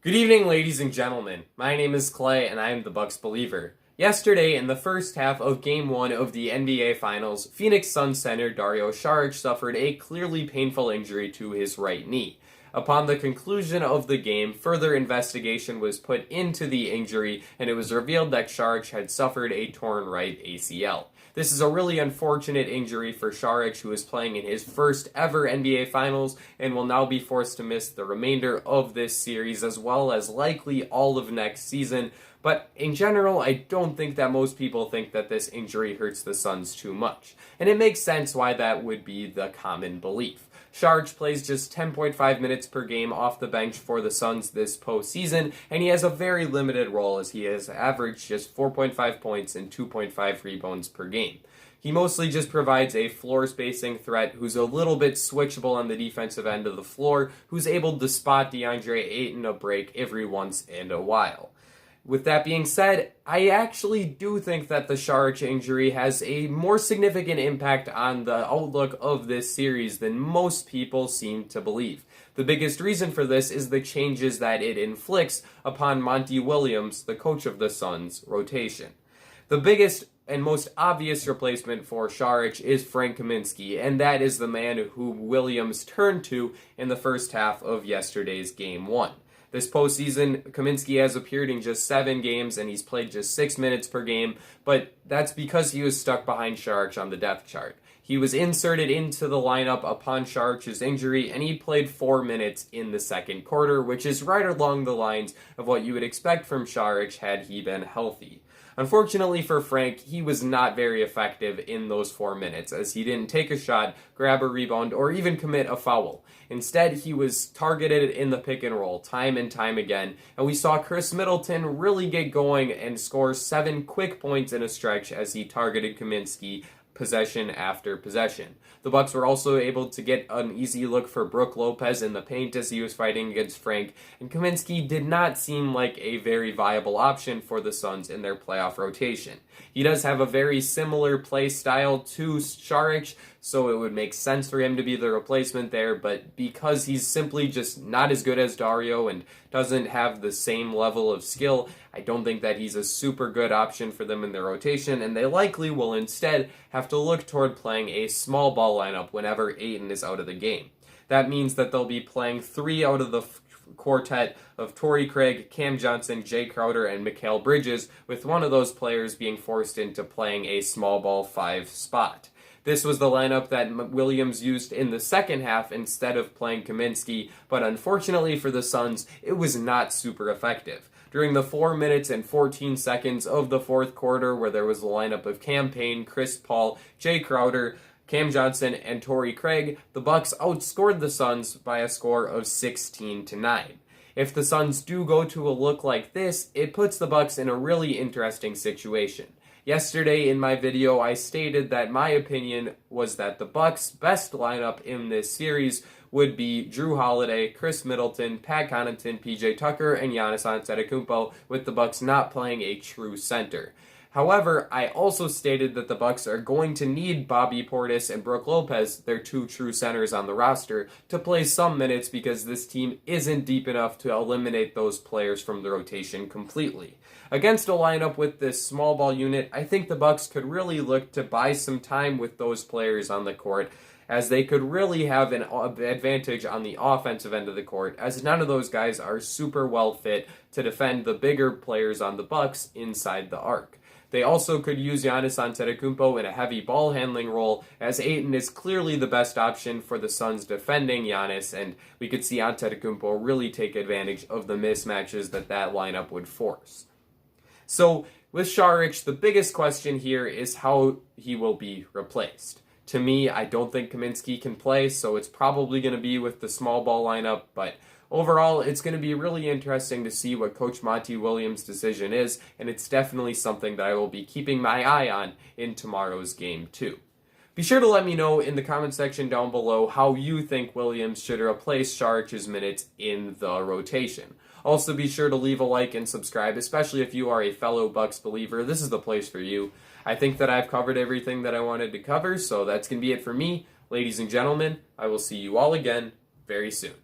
Good evening, ladies and gentlemen. My name is Clay, and I am the Bucks believer. Yesterday, in the first half of Game 1 of the NBA Finals, Phoenix Suns center Dario suffered a clearly painful injury to his right knee. Upon the conclusion of the game, further investigation was put into the injury, and it was revealed that Saric had suffered a torn right ACL. This is a really unfortunate injury for Saric, who is playing in his first ever NBA Finals and will now be forced to miss the remainder of this series as well as likely all of next season. But in general, I don't think that most people think that this injury hurts the Suns too much. And it makes sense why that would be the common belief. Saric plays just 10.5 minutes per game off the bench for the Suns this postseason, and he has a very limited role as he has averaged just 4.5 points and 2.5 rebounds per game. He mostly just provides a floor spacing threat who's a little bit switchable on the defensive end of the floor, who's able to spot DeAndre Ayton a break every once in a while. With that being said, I actually do think that the Saric injury has a more significant impact on the outlook of this series than most people seem to believe. The biggest reason for this is the changes that it inflicts upon Monty Williams, the coach of the Suns' rotation. The biggest and most obvious replacement for Saric is Frank Kaminsky, and that is the man who Williams turned to in the first half of yesterday's Game 1. This postseason, Kaminsky has appeared in just 7 games and he's played just 6 minutes per game, but that's because he was stuck behind Saric on the depth chart. He was inserted into the lineup upon Saric's injury and he played 4 minutes in the second quarter, which is right along the lines of what you would expect from Saric had he been healthy. Unfortunately for Frank, he was not very effective in those 4 minutes as he didn't take a shot, grab a rebound, or even commit a foul. Instead, he was targeted in the pick and roll time and time again, and we saw Chris Middleton really get going and score 7 quick points in a stretch as he targeted Kaminsky possession after possession. The Bucks were also able to get an easy look for Brook Lopez in the paint as he was fighting against Frank, and Kaminsky did not seem like a very viable option for the Suns in their playoff rotation. He does have a very similar play style to Saric, so it would make sense for him to be the replacement there, but because he's simply just not as good as Dario and doesn't have the same level of skill, I don't think that he's a super good option for them in their rotation, and they likely will instead have to look toward playing a small ball lineup whenever Ayton is out of the game. That means that they'll be playing 3 out of the quartet of Torrey Craig, Cam Johnson, Jay Crowder, and Mikal Bridges, with one of those players being forced into playing a small ball 5 spot. This was the lineup that Williams used in the second half instead of playing Kaminsky, but unfortunately for the Suns, it was not super effective. During the 4 minutes and 14 seconds of the fourth quarter, where there was a lineup of Cam Payne, Chris Paul, Jay Crowder, Cam Johnson, and Torrey Craig, the Bucks outscored the Suns by a score of 16-9. If the Suns do go to a look like this, it puts the Bucks in a really interesting situation. Yesterday in my video, I stated that my opinion was that the Bucks' best lineup in this series would be Jrue Holiday, Chris Middleton, Pat Connaughton, PJ Tucker, and Giannis Antetokounmpo, with the Bucks not playing a true center. However, I also stated that the Bucks are going to need Bobby Portis and Brook Lopez, their 2 true centers on the roster, to play some minutes because this team isn't deep enough to eliminate those players from the rotation completely. Against a lineup with this small ball unit, I think the Bucks could really look to buy some time with those players on the court, as they could really have an advantage on the offensive end of the court, as none of those guys are super well fit to defend the bigger players on the Bucks inside the arc. They also could use Giannis Antetokounmpo in a heavy ball handling role, as Ayton is clearly the best option for the Suns defending Giannis, and we could see Antetokounmpo really take advantage of the mismatches that lineup would force. So, with Saric, the biggest question here is how he will be replaced. To me, I don't think Kaminsky can play, so it's probably going to be with the small ball lineup, but overall, it's going to be really interesting to see what Coach Monty Williams' decision is, and it's definitely something that I will be keeping my eye on in tomorrow's game 2. Be sure to let me know in the comment section down below how you think Williams should replace Saric's minutes in the rotation. Also, be sure to leave a like and subscribe, especially if you are a fellow Bucks believer. This is the place for you. I think that I've covered everything that I wanted to cover, so that's going to be it for me. Ladies and gentlemen, I will see you all again very soon.